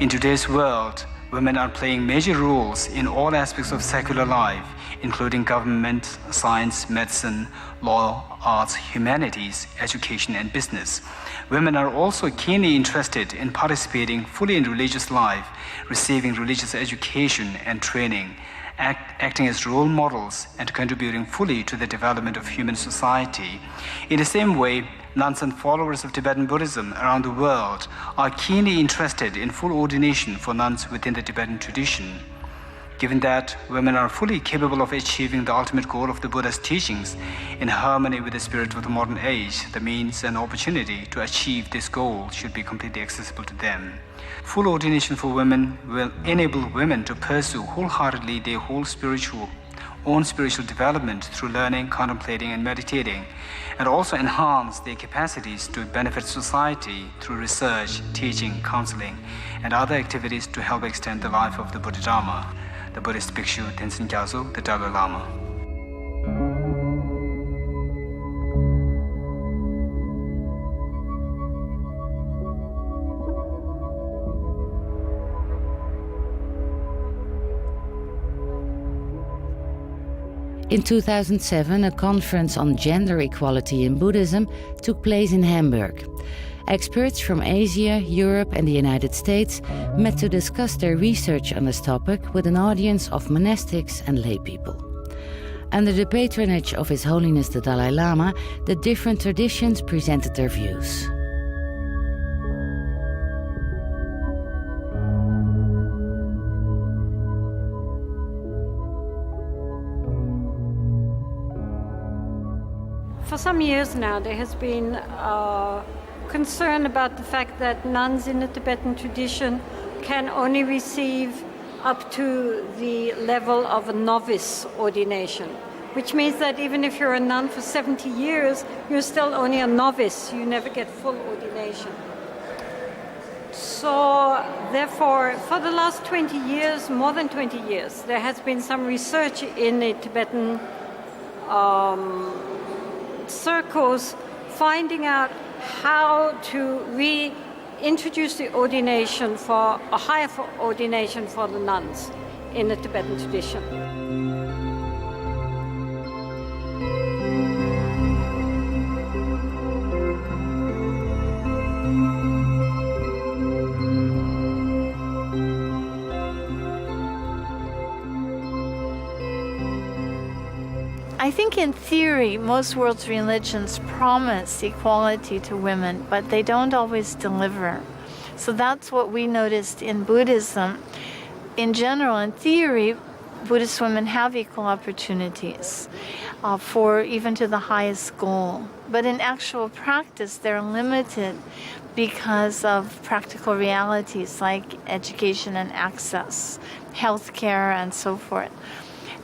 In today's world, women are playing major roles in all aspects of secular life, including government, science, medicine, law, arts, humanities, education, and business. Women are also keenly interested in participating fully in religious life, receiving religious education and training, acting as role models, and contributing fully to the development of human society. In the same way, nuns and followers of Tibetan Buddhism around the world are keenly interested in full ordination for nuns within the Tibetan tradition. Given that women are fully capable of achieving the ultimate goal of the Buddha's teachings in harmony with the spirit of the modern age, the means and opportunity to achieve this goal should be completely accessible to them. Full ordination for women will enable women to pursue wholeheartedly their own spiritual development through learning, contemplating, and meditating, and also enhance their capacities to benefit society through research, teaching, counseling, and other activities to help extend the life of the Bodhidharma, the Buddhist Bhikshu Tenzin Gyatso, the Dalai Lama. In 2007, a conference on gender equality in Buddhism took place in Hamburg. Experts from Asia, Europe, and the United States met to discuss their research on this topic with an audience of monastics and laypeople. Under the patronage of His Holiness the Dalai Lama, the different traditions presented their views. For some years now, there has been concern about the fact that nuns in the Tibetan tradition can only receive up to the level of a novice ordination, which means that even if you're a nun for 70 years, you're still only a novice. You never get full ordination. So therefore, for the last 20 years, more than 20 years, there has been some research in the Tibetan circles finding out how to reintroduce the ordination for a higher ordination for the nuns in the Tibetan tradition. I think in theory, most world's religions promise equality to women, but they don't always deliver. So that's what we noticed in Buddhism. In general, in theory, Buddhist women have equal opportunities for even to the highest goal. But in actual practice, they're limited because of practical realities like education and access, healthcare, and so forth.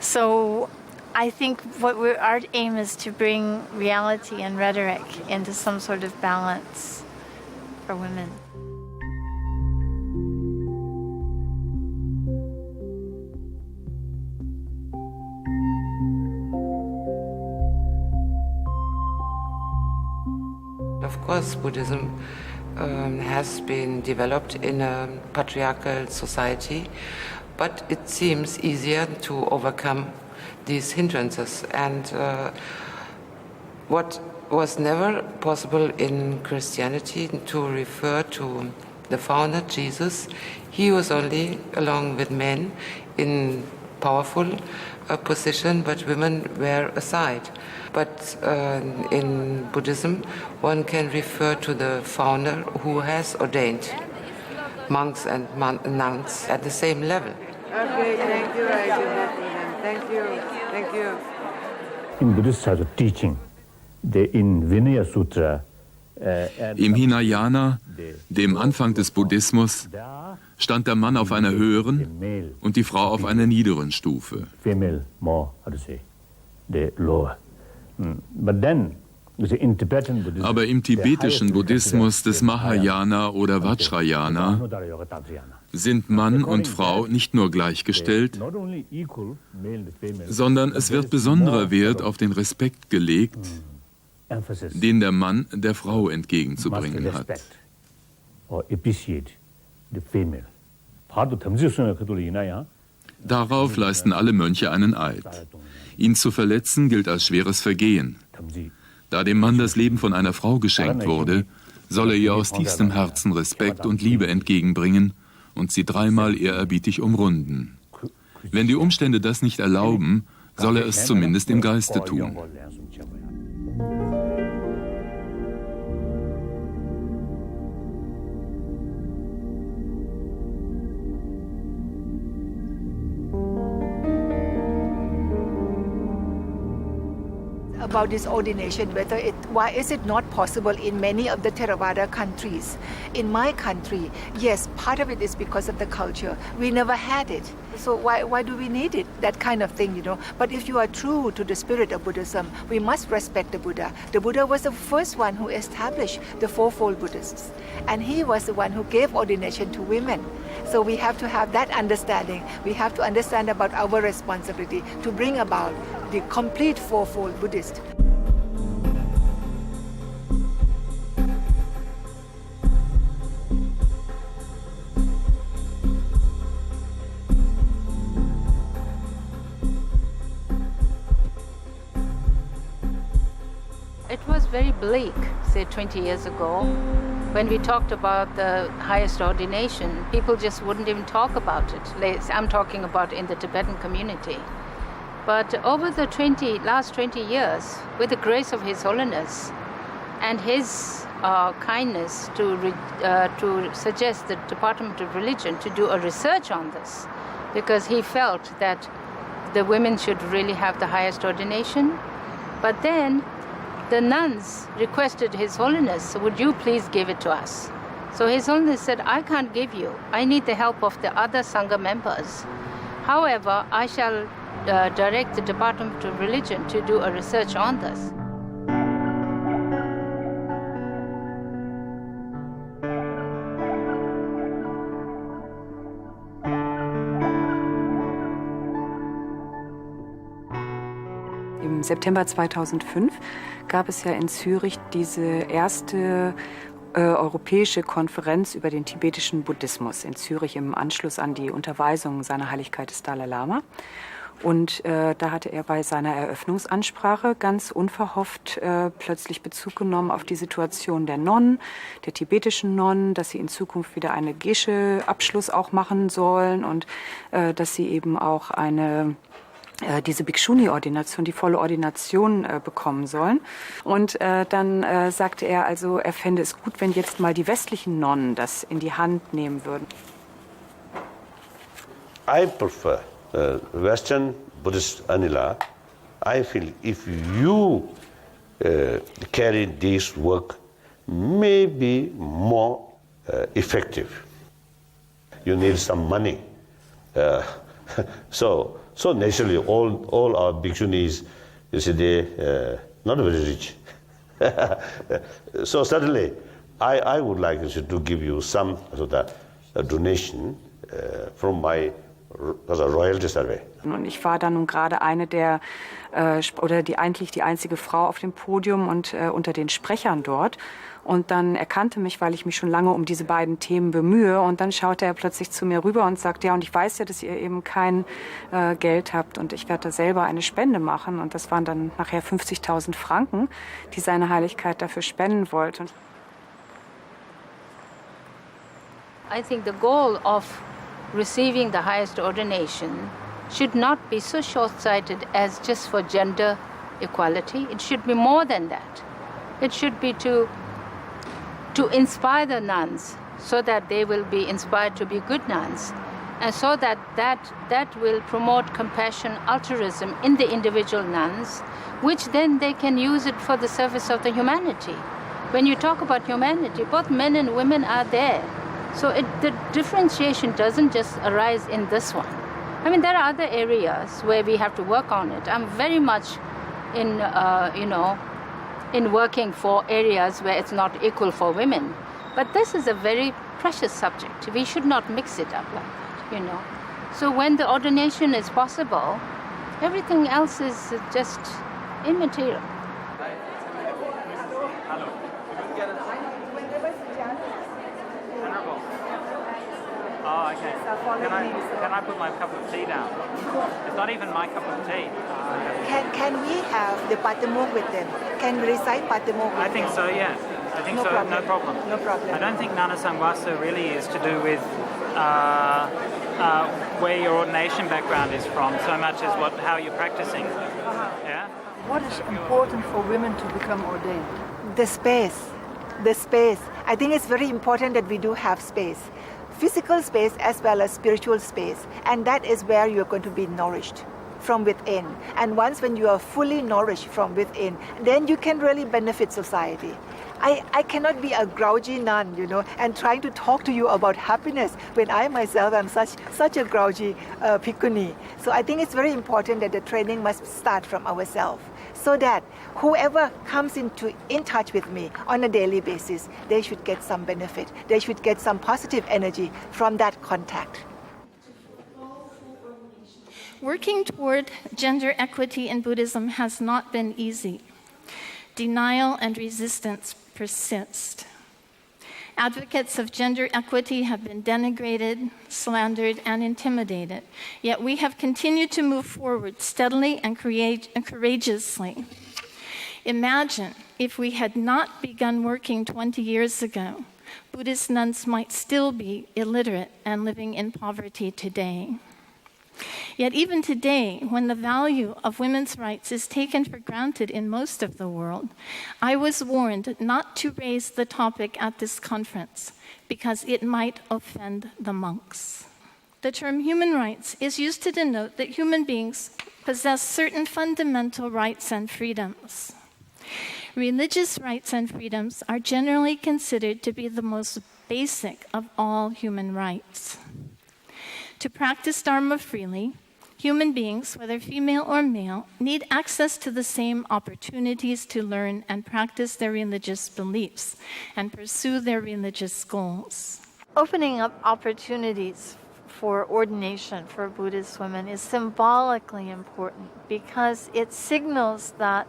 So I think our aim is to bring reality and rhetoric into some sort of balance for women. Of course, Buddhism has been developed in a patriarchal society, but it seems easier to overcome these hindrances. And what was never possible in Christianity, to refer to the founder, Jesus, he was only along with men in powerful position, but women were aside. But in Buddhism, one can refer to the founder who has ordained monks and nuns at the same level. Okay, thank you, thank you, thank you. In Buddhist teaching, in Vinaya Sutra, im Hinayana, dem Anfang des Buddhismus, stand der Mann auf einer höheren und die Frau auf einer niederen Stufe. Aber im tibetischen Buddhismus des Mahayana oder Vajrayana sind Mann und Frau nicht nur gleichgestellt, sondern es wird besonderer Wert auf den Respekt gelegt, den der Mann der Frau entgegenzubringen hat. Darauf leisten alle Mönche einen Eid. Ihn zu verletzen gilt als schweres Vergehen. Da dem Mann das Leben von einer Frau geschenkt wurde, soll er ihr aus tiefstem Herzen Respekt und Liebe entgegenbringen und sie 3-mal ehrerbietig umrunden. Wenn die Umstände das nicht erlauben, soll er es zumindest im Geiste tun. About this ordination, why is it not possible in many of the Theravada countries? In my country, yes, part of it is because of the culture. We never had it. So why do we need it? That kind of thing, you know. But if you are true to the spirit of Buddhism, we must respect the Buddha. The Buddha was the first one who established the Fourfold Buddhists. And he was the one who gave ordination to women. So we have to have that understanding. We have to understand about our responsibility to bring about the complete Fourfold Buddhist. It was very bleak, say 20 years ago. When we talked about the highest ordination, people just wouldn't even talk about it. I'm talking about in the Tibetan community. But over the last 20 years, with the grace of His Holiness and his kindness to suggest the Department of Religion to do a research on this, because he felt that the women should really have the highest ordination. But then the nuns requested His Holiness, would you please give it to us? So His Holiness said, I can't give you. I need the help of the other Sangha members. However, I shall direct the Department of Religion to do a research on this. Im September 2005 gab es ja in Zürich diese erste europäische Konferenz über den tibetischen Buddhismus in Zürich im Anschluss an die Unterweisung seiner Heiligkeit des Dalai Lama. Und da hatte er bei seiner Eröffnungsansprache ganz unverhofft plötzlich Bezug genommen auf die Situation der Nonnen, der tibetischen Nonnen, dass sie in Zukunft wieder eine Gesche-Abschluss auch machen sollen und dass sie eben auch diese Bhikshuni-Ordination, die volle Ordination bekommen sollen. Und dann sagte er also, er fände es gut, wenn jetzt mal die westlichen Nonnen das in die Hand nehmen würden. I prefer Western Buddhist Anila. I feel if you carry this work, maybe more effective. You need some money. So naturally, all our bhikshunis, you see, they not very rich. So certainly, I would like to give you some sort of donation from my royalty survey. Und ich war dann nun gerade eine der, eigentlich die einzige Frau auf dem Podium und unter den Sprechern dort. Und dann erkannte mich, weil ich mich schon lange um diese beiden Themen bemühe. Und dann schaute er plötzlich zu mir rüber und sagte, ja, und ich weiß ja, dass ihr eben kein Geld habt und ich werde da selber eine Spende machen. Und das waren dann nachher 50.000 Franken, die seine Heiligkeit dafür spenden wollte. I think the goal of receiving the highest ordination should not be so short-sighted as just for gender equality. It should be more than that. It should be to inspire the nuns so that they will be inspired to be good nuns, and so that will promote compassion, altruism in the individual nuns, which then they can use it for the service of the humanity. When you talk about humanity, both men and women are there. So the differentiation doesn't just arise in this one. I mean, there are other areas where we have to work on it. I'm very much in working for areas where it's not equal for women. But this is a very precious subject. We should not mix it up like that, So when the ordination is possible, everything else is just immaterial. Oh, okay. Can I put my cup of tea down? It's not even my cup of tea. Can we have the Patamuk with them? Can we recite Patamuk with them? I think so, yeah. I think No so, problem. no problem. No problem. I don't think Nana Sangwasa really is to do with where your ordination background is from, so much as how you're practicing. Yeah? What is important for women to become ordained? The space. I think it's very important that we do have space. Physical space as well as spiritual space. And that is where you're going to be nourished from within. And once when you are fully nourished from within, then you can really benefit society. I cannot be a grouchy nun, and trying to talk to you about happiness when I myself am such a grouchy bhikkhuni. So I think it's very important that the training must start from ourselves, so that whoever comes in touch with me on a daily basis, they should get some benefit. They should get some positive energy from that contact. Working toward gender equity in Buddhism has not been easy. Denial and resistance persist. Advocates of gender equity have been denigrated, slandered, and intimidated. Yet we have continued to move forward steadily and courageously. Imagine if we had not begun working 20 years ago, Buddhist nuns might still be illiterate and living in poverty today. Yet even today, when the value of women's rights is taken for granted in most of the world, I was warned not to raise the topic at this conference because it might offend the monks. The term human rights is used to denote that human beings possess certain fundamental rights and freedoms. Religious rights and freedoms are generally considered to be the most basic of all human rights. To practice Dharma freely, human beings, whether female or male, need access to the same opportunities to learn and practice their religious beliefs and pursue their religious goals. Opening up opportunities for ordination for Buddhist women is symbolically important because it signals that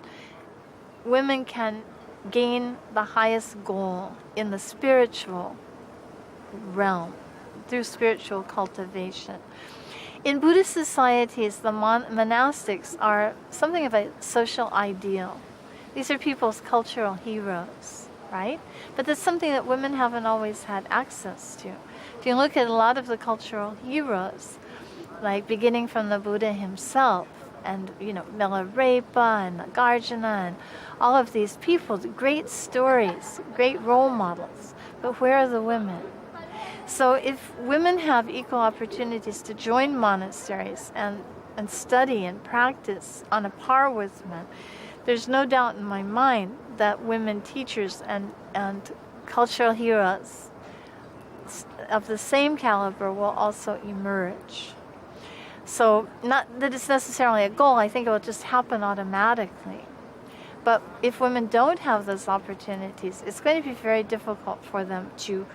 women can gain the highest goal in the spiritual realm through spiritual cultivation. In Buddhist societies, the monastics are something of a social ideal. These are people's cultural heroes, right? But that's something that women haven't always had access to. If you look at a lot of the cultural heroes, like beginning from the Buddha himself, and Milarepa and Nagarjuna and all of these people, great stories, great role models. But where are the women? So if women have equal opportunities to join monasteries and study and practice on a par with men, there's no doubt in my mind that women teachers and cultural heroes of the same caliber will also emerge. So not that it's necessarily a goal, I think it will just happen automatically. But if women don't have those opportunities, it's going to be very difficult for them to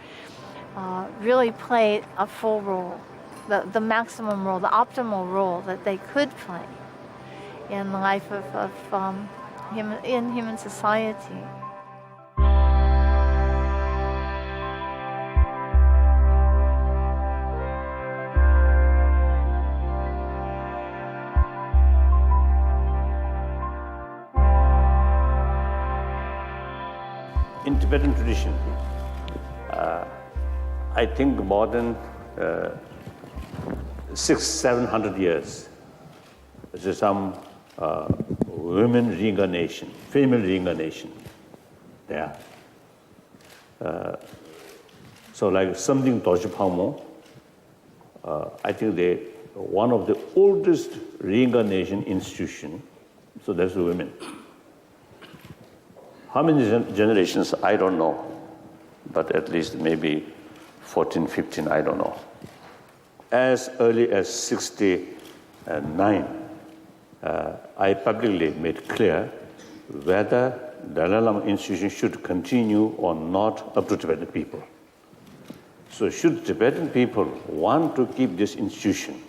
really play a full role, the maximum role, the optimal role that they could play in the life of human society. In Tibetan tradition, I think more than 600-700 years, there's some women reincarnation, female reincarnation there. So like something Dorje Phangmo, I think they one of the oldest reincarnation institution, so that's the women. How many generations, I don't know, but at least maybe 14, 15, I don't know. As early as 69, I publicly made clear whether Dalai Lama institution should continue or not up to Tibetan people. So should Tibetan people want to keep this institution,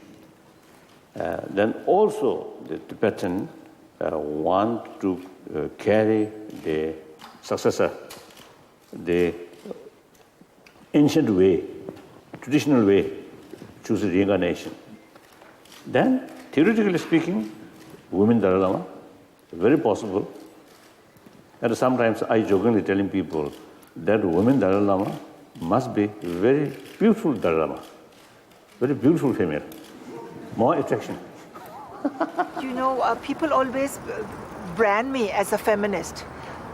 then also the Tibetan want to carry the successor, the ancient way, traditional way choose reincarnation. Then, theoretically speaking, women Dalai Lama, very possible. And sometimes I jokingly telling people that women Dalai Lama must be very beautiful Dalai Lama, very beautiful female, more attraction. You know, people always brand me as a feminist.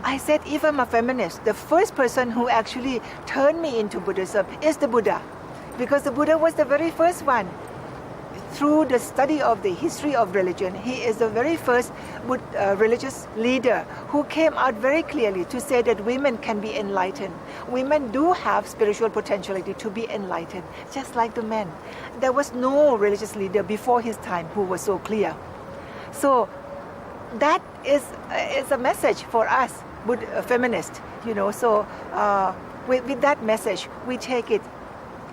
I said, if I'm a feminist, the first person who actually turned me into Buddhism is the Buddha, because the Buddha was the very first one. Through the study of the history of religion, he is the very first religious leader who came out very clearly to say that women can be enlightened. Women do have spiritual potentiality to be enlightened, just like the men. There was no religious leader before his time who was so clear. So that is a message for us, feminists, you know. So with that message, we take it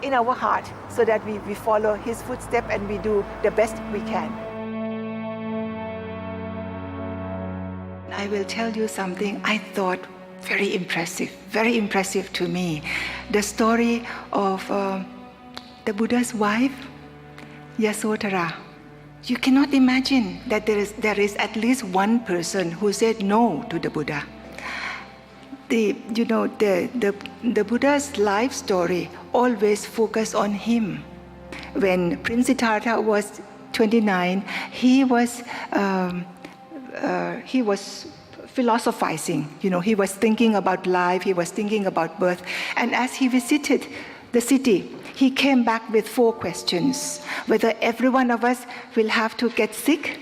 in our heart so that we follow his footsteps and we do the best we can. I will tell you something I thought very impressive to me. The story of the Buddha's wife, Yasodhara. You cannot imagine that there is at least one person who said no to the Buddha. The Buddha's life story always focused on him. When Prince Siddhartha was 29, he was philosophizing. You know, he was thinking about life. He was thinking about birth. And as he visited the city, he came back with 4 questions: whether every one of us will have to get sick,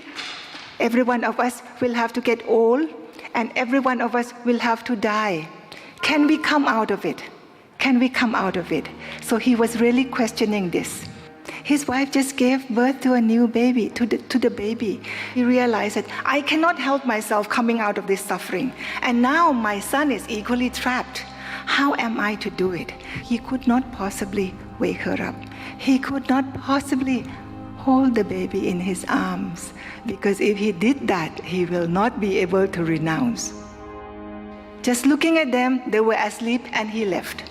every one of us will have to get old, and every one of us will have to die. Can we come out of it? Can we come out of it? So he was really questioning this. His wife just gave birth to a new baby, to the baby. He realized that I cannot help myself coming out of this suffering. And now my son is equally trapped. How am I to do it? He could not possibly wake her up. He could not possibly hold the baby in his arms, because if he did that, he will not be able to renounce. Just looking at them, they were asleep and he left.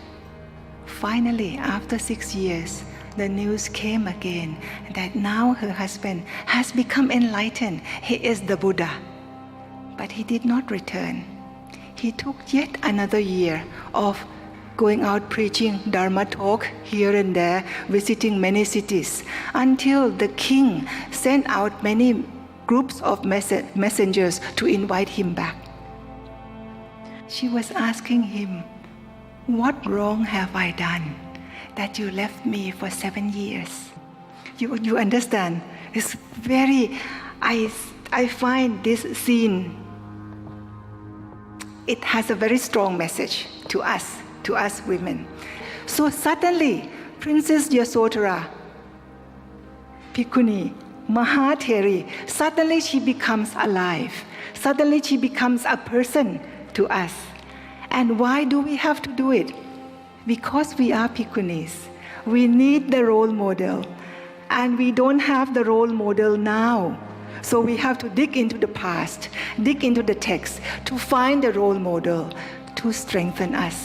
Finally, after 6 years, the news came again that now her husband has become enlightened. He is the Buddha. But he did not return. He took yet another year of going out preaching Dharma talk here and there, visiting many cities, until the king sent out many groups of messengers to invite him back. She was asking him, "What wrong have I done that you left me for 7 years?" You understand? It's very, I find this scene, it has a very strong message to us women. So suddenly, Princess Yasodhara, Bhikkhuni, Mahatheri, suddenly she becomes alive. Suddenly she becomes a person to us. And why do we have to do it? Because we are Bhikkhunis. We need the role model. And we don't have the role model now. So we have to dig into the past, dig into the text to find the role model to strengthen us.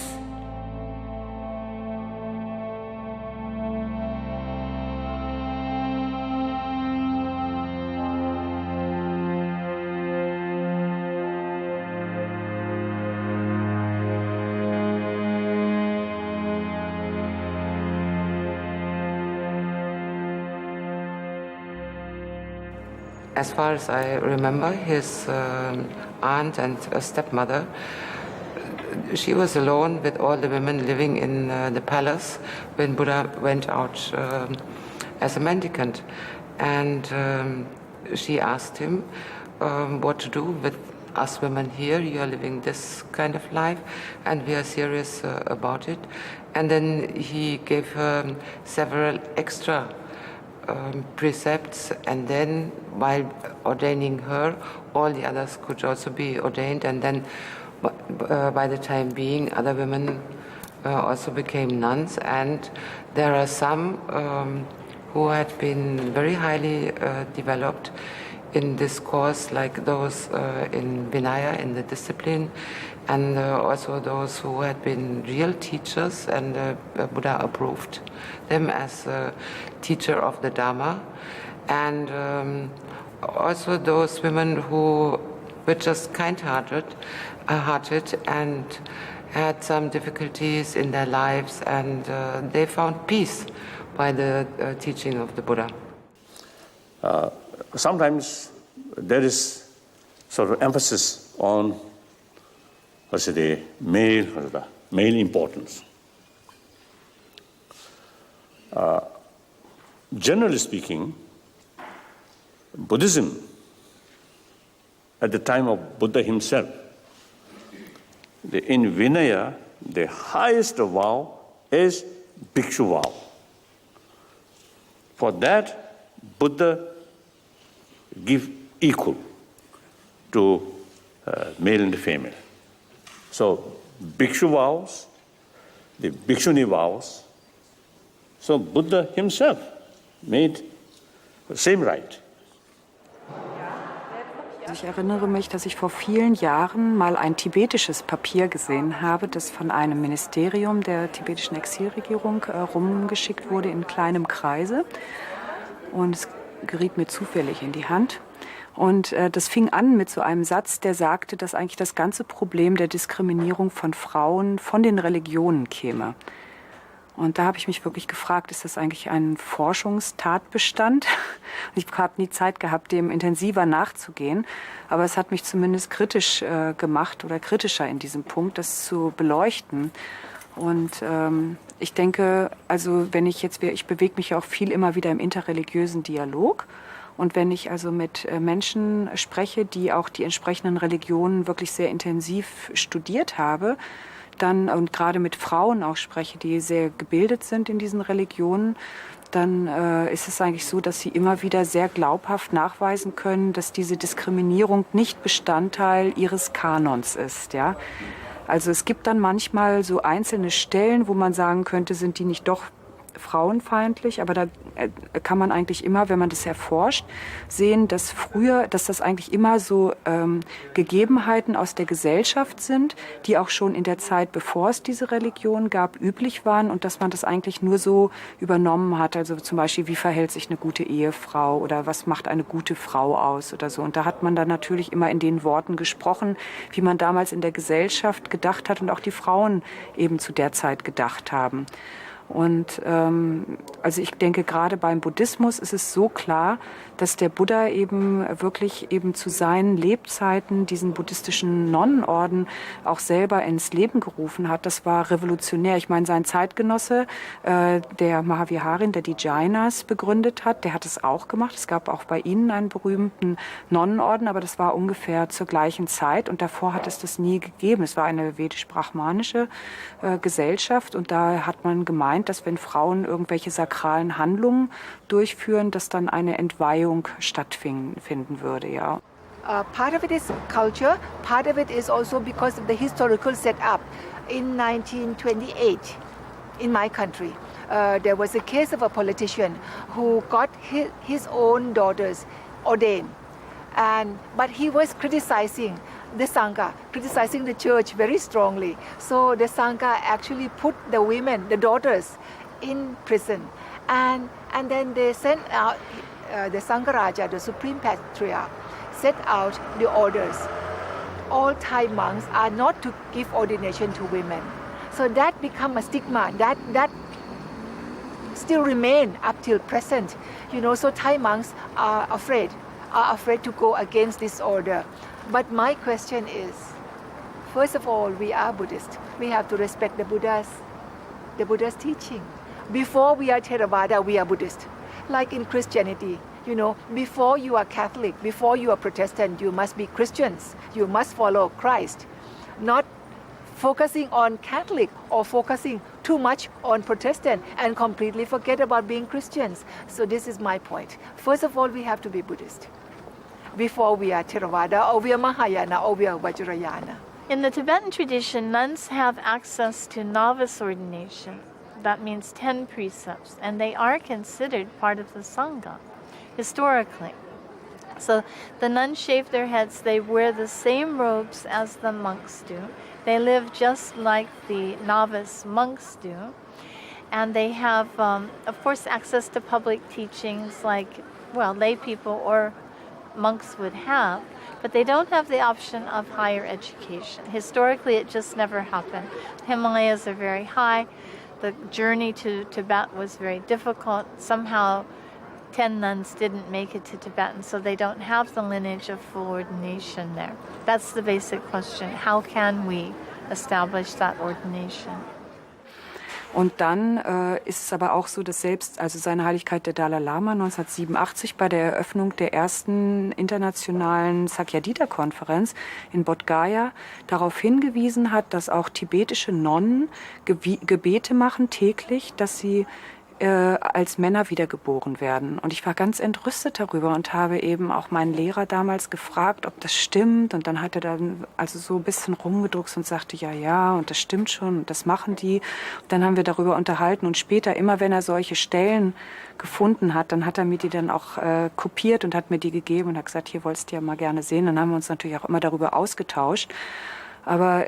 As far as I remember, his aunt and stepmother, she was alone with all the women living in the palace when Buddha went out as a mendicant. And she asked him what to do with us women here. You are living this kind of life, and we are serious about it. And then he gave her several extra precepts, and then while ordaining her, all the others could also be ordained, and then by the time being, other women also became nuns, and there are some who had been very highly developed in this course, like those in Vinaya, in the discipline, and also those who had been real teachers, and Buddha approved them as a teacher of the Dharma, and also those women who were just kind-hearted and had some difficulties in their lives, and they found peace by the teaching of the Buddha. Sometimes there is sort of emphasis on, the male importance. Generally speaking, Buddhism, at the time of Buddha himself, in Vinaya, the highest vow is bhikshu vow. For that, Buddha give equal to male and female. So bhikshu vows, the bhikshuni vows, so Buddha himself made the same right. Ich erinnere mich, dass ich vor vielen Jahren mal ein tibetisches Papier gesehen habe, das von einem Ministerium der tibetischen Exilregierung rumgeschickt wurde in kleinem Kreise. Und es geriet mir zufällig in die Hand. Und das fing an mit so einem Satz, der sagte, dass eigentlich das ganze Problem der Diskriminierung von Frauen von den Religionen käme. Und da habe ich mich wirklich gefragt, ist das eigentlich ein Forschungstatbestand? Ich habe nie Zeit gehabt, dem intensiver nachzugehen. Aber es hat mich zumindest kritisch gemacht oder kritischer in diesem Punkt, das zu beleuchten. Und ich denke, also ich bewege mich auch viel immer wieder im interreligiösen Dialog. Und wenn ich also mit Menschen spreche, die auch die entsprechenden Religionen wirklich sehr intensiv studiert habe, und gerade mit Frauen auch spreche, die sehr gebildet sind in diesen Religionen, dann ist es eigentlich so, dass sie immer wieder sehr glaubhaft nachweisen können, dass diese Diskriminierung nicht Bestandteil ihres Kanons ist, ja. Also es gibt dann manchmal so einzelne Stellen, wo man sagen könnte, sind die nicht doch frauenfeindlich, aber da kann man eigentlich immer, wenn man das erforscht, sehen, dass das eigentlich immer so Gegebenheiten aus der Gesellschaft sind, die auch schon in der Zeit, bevor es diese Religion gab, üblich waren und dass man das eigentlich nur so übernommen hat. Also zum Beispiel, wie verhält sich eine gute Ehefrau oder was macht eine gute Frau aus oder so. Und da hat man dann natürlich immer in den Worten gesprochen, wie man damals in der Gesellschaft gedacht hat und auch die Frauen eben zu der Zeit gedacht haben. Und also ich denke, gerade beim Buddhismus ist es so klar, dass der Buddha eben wirklich eben zu seinen Lebzeiten diesen buddhistischen Nonnenorden auch selber ins Leben gerufen hat. Das war revolutionär. Ich meine, sein Zeitgenosse, der Mahaviharin, der die Jainas begründet hat, der hat es auch gemacht. Es gab auch bei ihnen einen berühmten Nonnenorden, aber das war ungefähr zur gleichen Zeit und davor hat es das nie gegeben. Es war eine vedisch-brahmanische Gesellschaft und da hat man gemeint, dass wenn Frauen irgendwelche sakralen Handlungen durchführen, dass dann eine Entweihung stattfinden würde, ja. Part of it is culture, part of it is also because of the historical setup. In 1928, in my country, there was a case of a politician who got his own daughters ordained. But he was criticizing the Sangha, criticizing the church very strongly. So the Sangha actually put the women, the daughters, in prison. And then they sent out, the Sangharaja, the Supreme Patriarch, set out the orders. All Thai monks are not to give ordination to women. So that become a stigma, that still remain up till present. You know, so Thai monks are afraid to go against this order. But my question is, first of all, we are Buddhist. We have to respect the Buddha's teaching. Before we are Theravada, we are Buddhist. Like in Christianity, you know, before you are Catholic, before you are Protestant, you must be Christians. You must follow Christ. Not focusing on Catholic or focusing too much on Protestant and completely forget about being Christians. So this is my point. First of all, we have to be Buddhist before we are Theravada or we are Mahayana or we are Vajrayana. In the Tibetan tradition, nuns have access to novice ordination. That means 10 precepts, and they are considered part of the Sangha, historically. So the nuns shave their heads. They wear the same robes as the monks do. They live just like the novice monks do. And they have, of course, access to public teachings like, well, lay people or monks would have, but they don't have the option of higher education. Historically, it just never happened. Himalayas are very high. The journey to Tibet was very difficult. Somehow, 10 nuns didn't make it to Tibet, and so they don't have the lineage of full ordination there. That's the basic question. How can we establish that ordination? Und dann ist es aber auch so, dass selbst, also seine Heiligkeit der Dalai Lama 1987 bei der Eröffnung der ersten internationalen Sakyadhita-Konferenz in Bodh Gaya darauf hingewiesen hat, dass auch tibetische Nonnen Gebete machen täglich, dass sie als Männer wiedergeboren werden. Und ich war ganz entrüstet darüber und habe eben auch meinen Lehrer damals gefragt, ob das stimmt. Und dann hat er dann also so ein bisschen rumgedruckst und sagte, ja, und das stimmt schon, und das machen die. Und dann haben wir darüber unterhalten und später, immer wenn er solche Stellen gefunden hat, dann hat er mir die dann auch kopiert und hat mir die gegeben und hat gesagt, hier wolltest du ja mal gerne sehen. Dann haben wir uns natürlich auch immer darüber ausgetauscht. Aber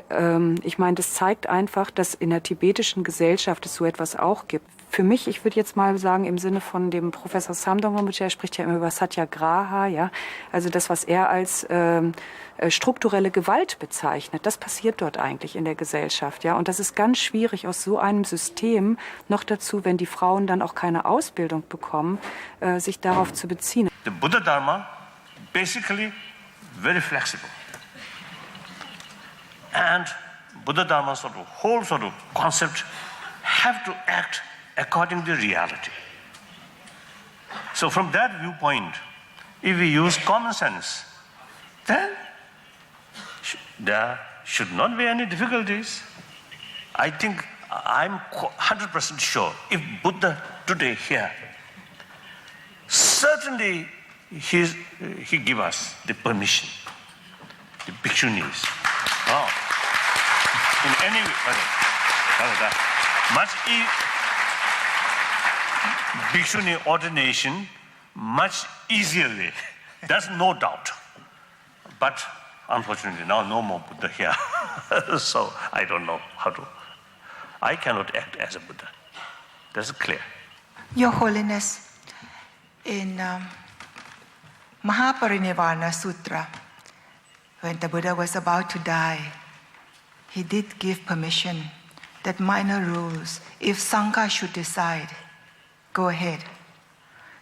ich meine, das zeigt einfach, dass in der tibetischen Gesellschaft es so etwas auch gibt. Für mich, ich würde jetzt mal sagen, im Sinne von dem Professor Samdong Rinpoche, er spricht ja immer über Satyagraha, ja, also das, was er als strukturelle Gewalt bezeichnet, das passiert dort eigentlich in der Gesellschaft, ja, und das ist ganz schwierig aus so einem System, noch dazu, wenn die Frauen dann auch keine Ausbildung bekommen, sich darauf zu beziehen. The Buddha Dharma, basically very flexible. And Buddha Dharma whole concept have to act according to reality. So from that viewpoint, if we use common sense, then there should not be any difficulties. I think I'm 100% sure if Buddha today here, certainly he give us the permission, the bhikshunis. Oh. In any way, much bhikshuni ordination much easier way. That's no doubt. But unfortunately, now no more Buddha here. So I don't know how to. I cannot act as a Buddha. That's clear. Your Holiness, in Mahaparinirvana Sutra, when the Buddha was about to die, he did give permission that minor rules, if Sangha should decide, go ahead.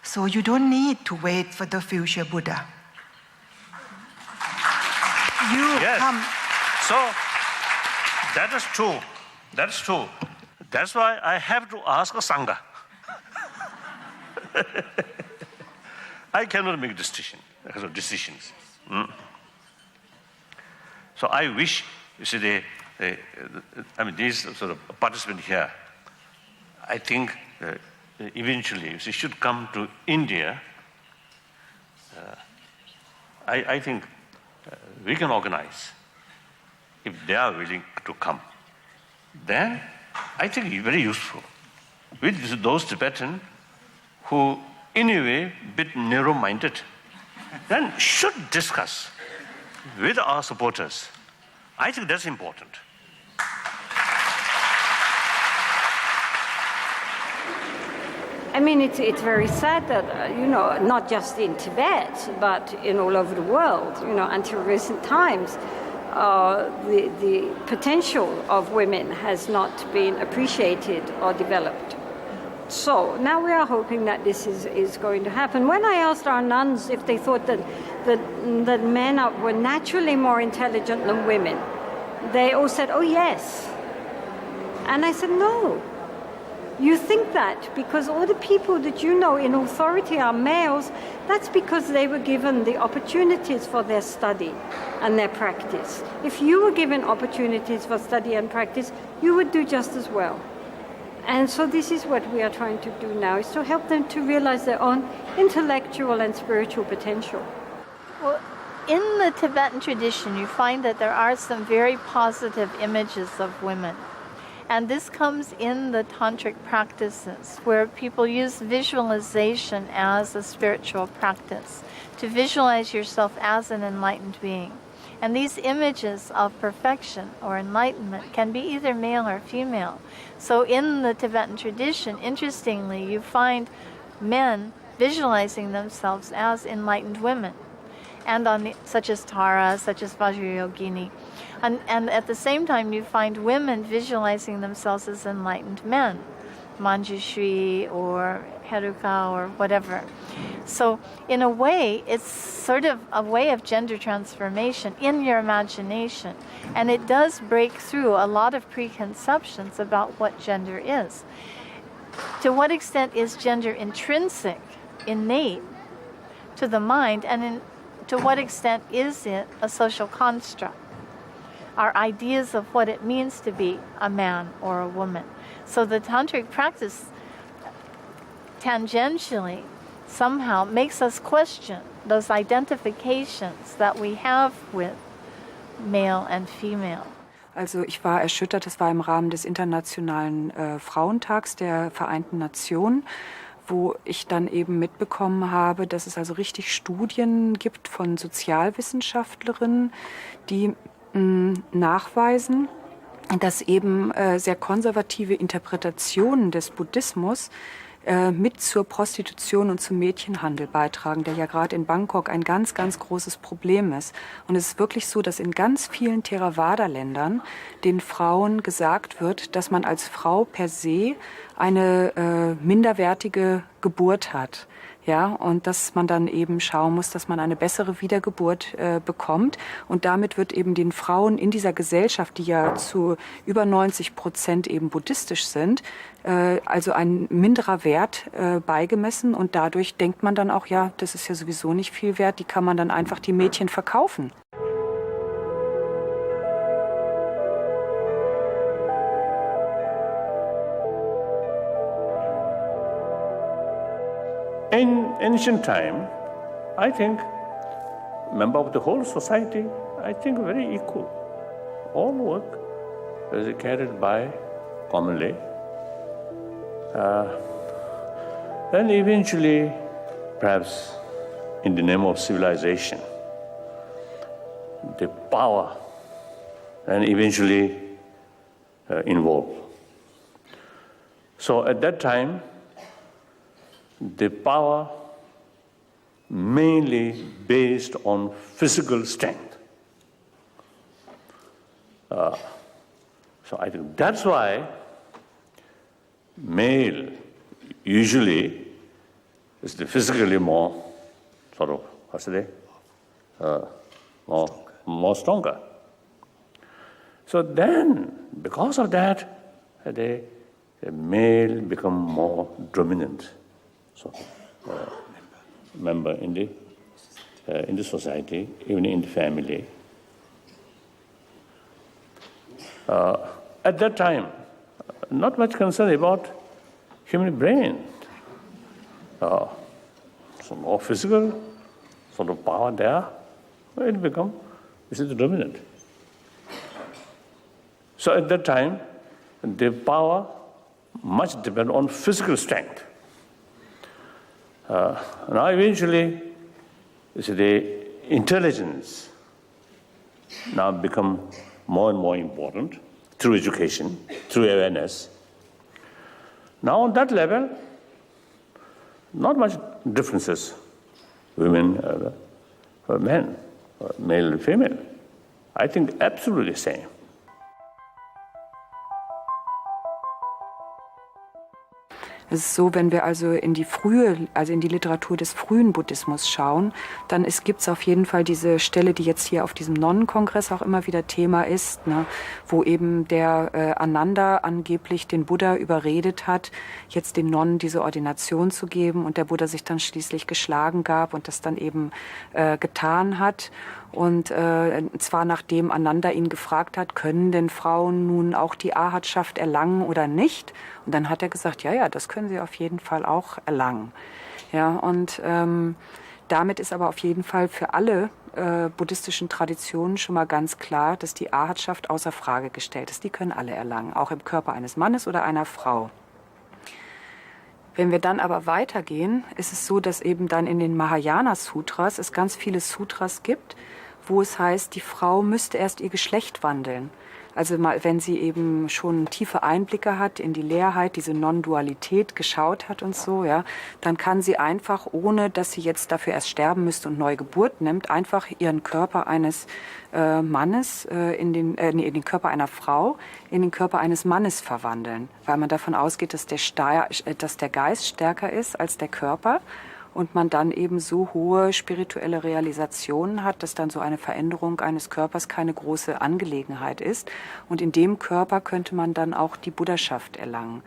So you don't need to wait for the future Buddha. Yes. So that is true. That's true. That's why I have to ask a Sangha. I cannot make decisions. So I wish, you see, these sort of participants here, I think eventually they should come to India. I think we can organize if they are willing to come. Then I think it's very useful with those Tibetans who, in a way, bit narrow-minded, then should discuss with our supporters. I think that's important. I mean, it's very sad that, not just in Tibet, but in all over the world, until recent times, the potential of women has not been appreciated or developed. So now we are hoping that this is going to happen. When I asked our nuns if they thought that men were naturally more intelligent than women, they all said, oh yes. And I said, no. You think that because all the people that you know in authority are males, that's because they were given the opportunities for their study and their practice. If you were given opportunities for study and practice, you would do just as well. And so this is what we are trying to do now, is to help them to realize their own intellectual and spiritual potential. Well, in the Tibetan tradition, you find that there are some very positive images of women. And this comes in the tantric practices, where people use visualization as a spiritual practice, to visualize yourself as an enlightened being. And these images of perfection or enlightenment can be either male or female. So in the Tibetan tradition, interestingly, you find men visualizing themselves as enlightened women, and such as Tara, such as Vajrayogini. And at the same time, you find women visualizing themselves as enlightened men, Manjushri or Heruka or whatever. So in a way, it's sort of a way of gender transformation in your imagination. And it does break through a lot of preconceptions about what gender is. To what extent is gender intrinsic, innate to the mind, and to what extent is it a social construct? Our ideas of what it means to be a man or a woman. So the tantric practice tangentially somehow makes us question those identifications that we have with male and female. Also ich war erschüttert, das war im Rahmen des Internationalen Frauentags der Vereinten Nationen, wo ich dann eben mitbekommen habe, dass es also richtig Studien gibt von Sozialwissenschaftlerinnen, die nachweisen, dass eben sehr konservative Interpretationen des Buddhismus mit zur Prostitution und zum Mädchenhandel beitragen, der ja gerade in Bangkok ein ganz, ganz großes Problem ist. Und es ist wirklich so, dass in ganz vielen Theravada-Ländern den Frauen gesagt wird, dass man als Frau per se eine minderwertige Geburt hat. Ja, und dass man dann eben schauen muss, dass man eine bessere Wiedergeburt bekommt. Und damit wird eben den Frauen in dieser Gesellschaft, die ja zu über 90% eben buddhistisch sind, also ein minderer Wert beigemessen. Und dadurch denkt man dann auch, ja, das ist ja sowieso nicht viel wert, die kann man dann einfach die Mädchen verkaufen. In ancient time, I think, member of the whole society, I think very equal. All work is carried by commonly. Then eventually, perhaps in the name of civilization, the power and eventually involved. So at that time, the power mainly based on physical strength. So I think that's why male usually is the physically more sort of, what's the more stronger. So then, because of that, the male become more dominant. So, member in the society, even in the family. At that time, not much concern about human brain. So more physical sort of power there, it become this is the dominant. So at that time, the power much depend on physical strength. Now eventually, the intelligence now become more and more important through education, through awareness. Now on that level, not much differences, women, men, male and female. I think absolutely same. Es ist so, wenn wir also in die Literatur des frühen Buddhismus schauen, dann gibt es auf jeden Fall diese Stelle, die jetzt hier auf diesem Nonnenkongress auch immer wieder Thema ist, ne, wo eben der Ananda angeblich den Buddha überredet hat, jetzt den Nonnen diese Ordination zu geben und der Buddha sich dann schließlich geschlagen gab und das dann eben getan hat. Und zwar nachdem Ananda ihn gefragt hat, können denn Frauen nun auch die Arhatschaft erlangen oder nicht? Und dann hat er gesagt, ja, das können sie auf jeden Fall auch erlangen. Ja, und damit ist aber auf jeden Fall für alle buddhistischen Traditionen schon mal ganz klar, dass die Arhatschaft außer Frage gestellt ist. Die können alle erlangen, auch im Körper eines Mannes oder einer Frau. Wenn wir dann aber weitergehen, ist es so, dass eben dann in den Mahayana-Sutras es ganz viele Sutras gibt, wo es heißt, die Frau müsste erst ihr Geschlecht wandeln. Also wenn sie eben schon tiefe Einblicke hat in die Leerheit, diese Non-Dualität geschaut hat und so, ja, dann kann sie einfach, ohne dass sie jetzt dafür erst sterben müsste und neue Geburt nimmt, einfach ihren Körper eines Mannes in den Körper einer Frau in den Körper eines Mannes verwandeln, weil man davon ausgeht, dass der Geist stärker ist als der Körper. Und man dann eben so hohe spirituelle Realisationen hat, dass dann so eine Veränderung eines Körpers keine große Angelegenheit ist. Und in dem Körper könnte man dann auch die Buddhaschaft erlangen.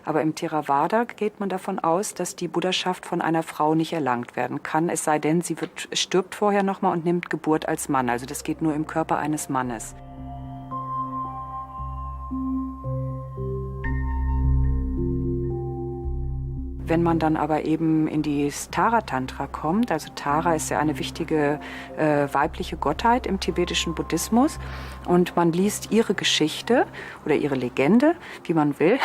Aber im Theravada geht man davon aus, dass die Buddhaschaft von einer Frau nicht erlangt werden kann, es sei denn, sie stirbt vorher nochmal und nimmt Geburt als Mann. Also das geht nur im Körper eines Mannes. Wenn man dann aber eben in die Tara-Tantra kommt, also Tara ist ja eine wichtige weibliche Gottheit im tibetischen Buddhismus und man liest ihre Geschichte oder ihre Legende, wie man will,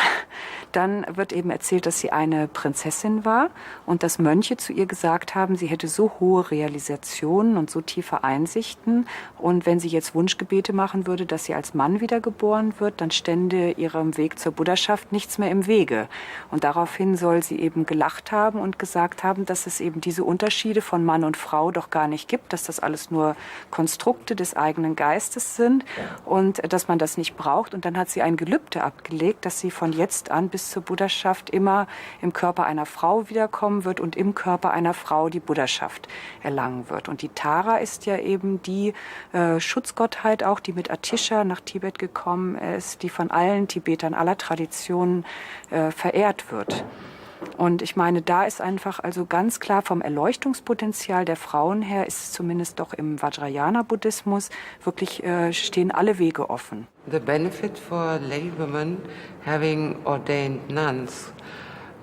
dann wird eben erzählt, dass sie eine Prinzessin war und dass Mönche zu ihr gesagt haben, sie hätte so hohe Realisationen und so tiefe Einsichten und wenn sie jetzt Wunschgebete machen würde, dass sie als Mann wiedergeboren wird, dann stände ihrem Weg zur Buddhaschaft nichts mehr im Wege. Und daraufhin soll sie eben gelacht haben und gesagt haben, dass es eben diese Unterschiede von Mann und Frau doch gar nicht gibt, dass das alles nur Konstrukte des eigenen Geistes sind und dass man das nicht braucht. Und dann hat sie ein Gelübde abgelegt, dass sie von jetzt an bis zur Buddhaschaft immer im Körper einer Frau wiederkommen wird und im Körper einer Frau die Buddhaschaft erlangen wird. Und die Tara ist ja eben die Schutzgottheit auch, die mit Atisha nach Tibet gekommen ist, die von allen Tibetern aller Traditionen verehrt wird. Und ich meine, da ist einfach also ganz klar vom Erleuchtungspotenzial der Frauen her, ist es zumindest doch im Vajrayana-Buddhismus, wirklich stehen alle Wege offen. The benefit for lay women having ordained nuns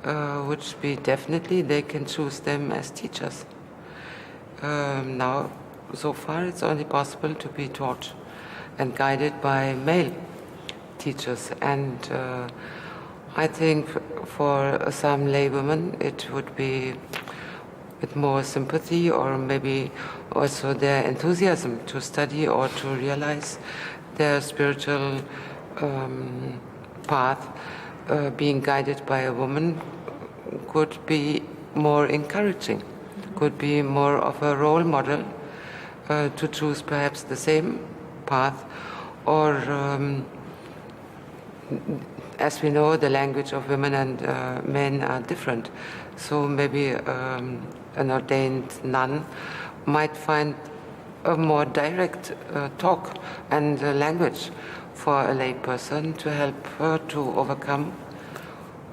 would be definitely they can choose them as teachers. Now, so far it's only possible to be taught and guided by male teachers and I think for some lay women it would be with more sympathy or maybe also their enthusiasm to study or to realize their spiritual path being guided by a woman could be more encouraging, could be more of a role model to choose perhaps the same path or as we know, the language of women and men are different. So maybe an ordained nun might find a more direct talk and language for a lay person to help her to overcome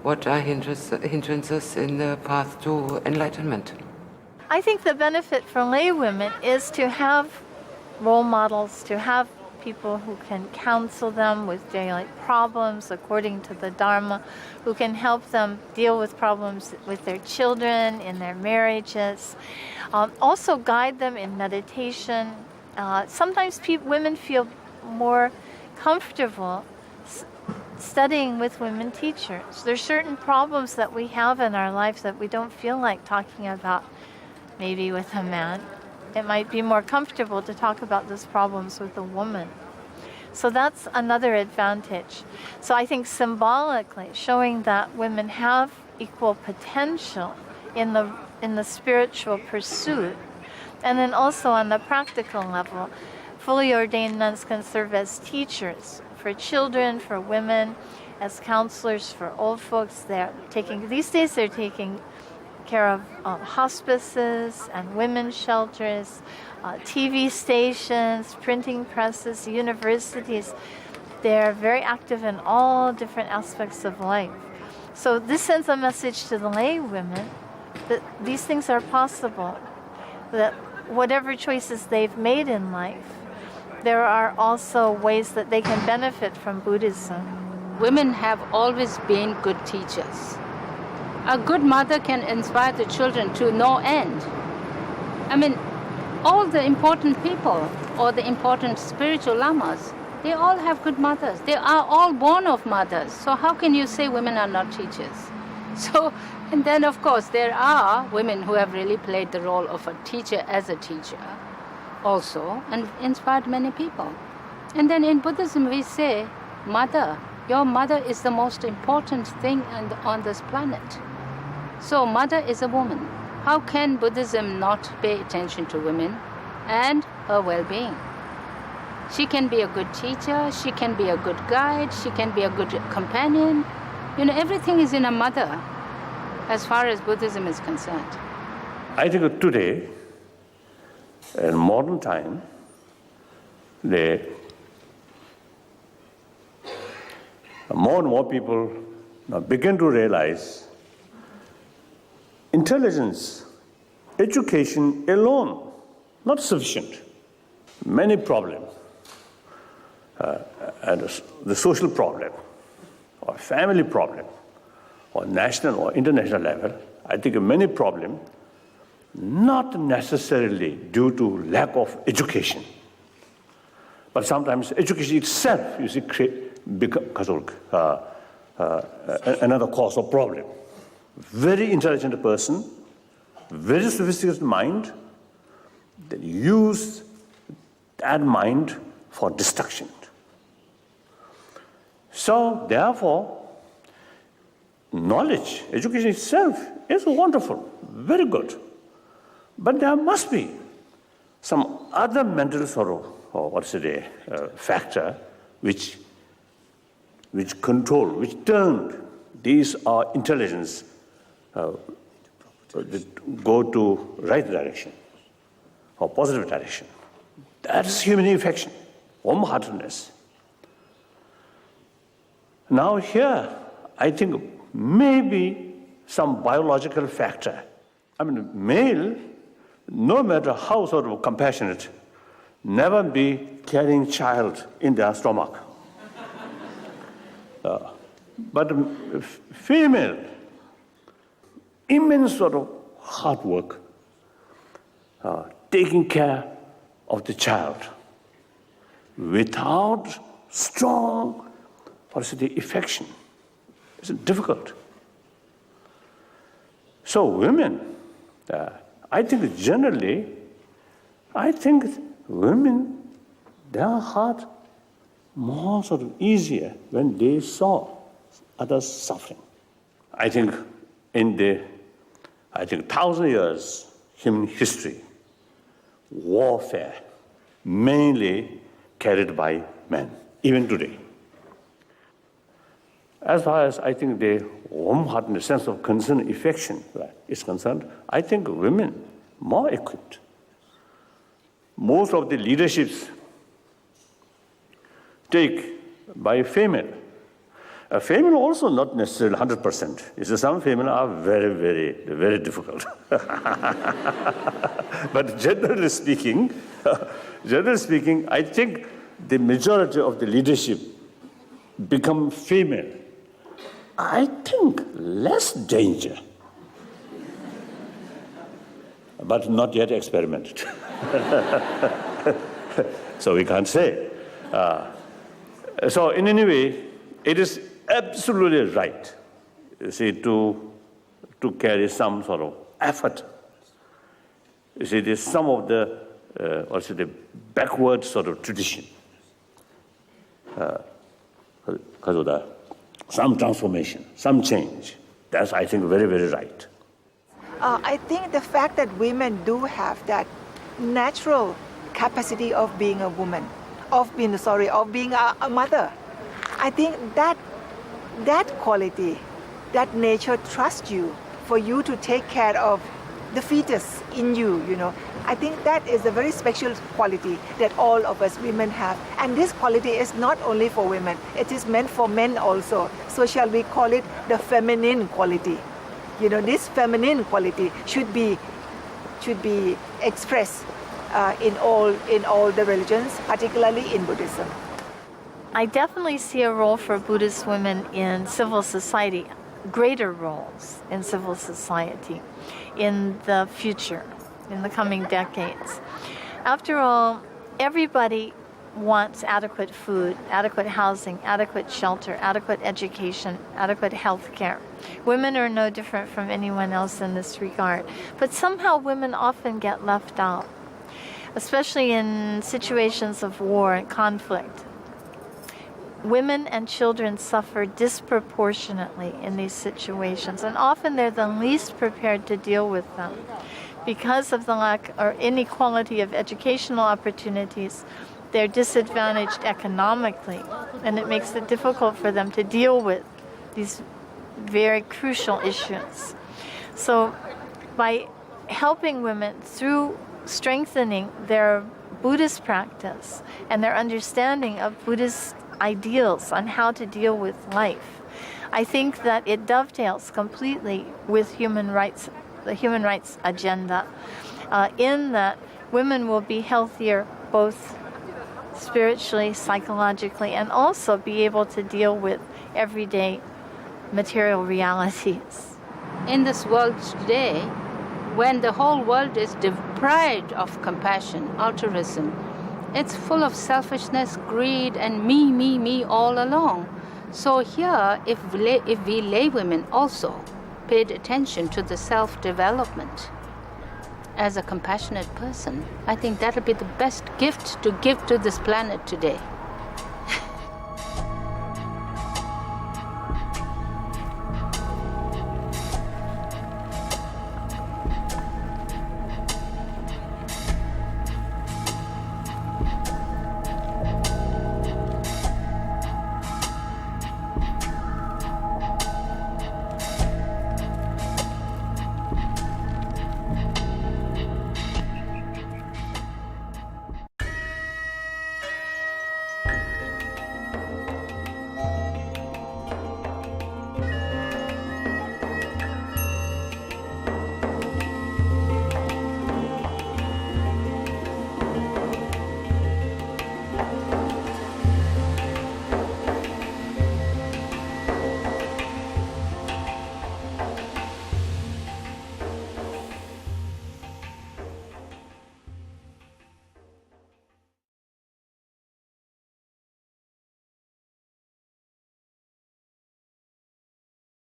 what are hindrances in the path to enlightenment. I think the benefit for lay women is to have role models, to have people who can counsel them with daily problems according to the Dharma, who can help them deal with problems with their children, in their marriages, also guide them in meditation. Sometimes women feel more comfortable studying with women teachers. There's certain problems that we have in our lives that we don't feel like talking about maybe with a man. It might be more comfortable to talk about those problems with a woman. So that's another advantage. So I think symbolically showing that women have equal potential in the spiritual pursuit, and then also on the practical level, fully ordained nuns can serve as teachers for children, for women, as counselors for old folks. These days they're taking care of hospices and women's shelters, TV stations, printing presses, universities. They're very active in all different aspects of life. So this sends a message to the lay women that these things are possible, that whatever choices they've made in life, there are also ways that they can benefit from Buddhism. Women have always been good teachers. A good mother can inspire the children to no end. I mean, all the important people or the important spiritual lamas, they all have good mothers. They are all born of mothers. So how can you say women are not teachers? So, and then of course there are women who have really played the role of a teacher as a teacher also and inspired many people. And then in Buddhism we say, mother, your mother is the most important thing on this planet. So mother is a woman. How can Buddhism not pay attention to women and her well-being? She can be a good teacher, she can be a good guide, she can be a good companion. You know, everything is in a mother as far as Buddhism is concerned. I think today, in modern time, more and more people now begin to realize intelligence, education alone, not sufficient. Many problems, and the social problem, or family problem, or national or international level, I think many problems not necessarily due to lack of education, but sometimes education itself, you see, another cause of problem. Very intelligent person, very sophisticated mind, they use that mind for destruction. So therefore, knowledge, education itself is wonderful, very good. But there must be some other mental factor which control, which turned these intelligence go to right direction or positive direction. That is human affection, warm-heartedness. Now here, I think maybe some biological factor. I mean, male, no matter how sort of compassionate, never be carrying child in their stomach. But female, immense sort of hard work, taking care of the child without strong affection. It's difficult. So women, I think generally, women, their heart more sort of easier when they saw others suffering. I think in the 1,000 years human history, warfare mainly carried by men, even today. As far as I think the warm-hearted sense of concern, affection is concerned, I think women more equipped. Most of the leaderships take by female. A female also not necessarily 100%. You see, some female are very, very, very difficult. But generally speaking, I think the majority of the leadership become female. I think less danger, but not yet experimented. So we can't say. So in any way, it is absolutely right, you see, to carry some sort of effort. You see, there's some of the also the backward sort of tradition, because of some transformation, some change. That's, I think, very, very right. I think the fact that women do have that natural capacity of being a woman, of being a mother, I think that quality, that nature trusts you for you to take care of the fetus in you, you know. I think that is a very special quality that all of us women have. And this quality is not only for women, it is meant for men also. So shall we call it the feminine quality? You know, this feminine quality should be expressed in all the religions, particularly in Buddhism. I definitely see a role for Buddhist women in civil society, greater roles in civil society in the future, in the coming decades. After all, everybody wants adequate food, adequate housing, adequate shelter, adequate education, adequate health care. Women are no different from anyone else in this regard. But somehow women often get left out, especially in situations of war and conflict. Women and children suffer disproportionately in these situations, and often they're the least prepared to deal with them because of the lack or inequality of educational opportunities. They're disadvantaged economically, and it makes it difficult for them to deal with these very crucial issues. So by helping women through strengthening their Buddhist practice and their understanding of Buddhist ideals on how to deal with life, I think that it dovetails completely with human rights, the human rights agenda, in that women will be healthier both spiritually, psychologically, and also be able to deal with everyday material realities. In this world today, when the whole world is deprived of compassion, altruism, it's full of selfishness, greed, and me all along. So here, if we lay women also paid attention to the self-development as a compassionate person, I think that'll be the best gift to give to this planet today.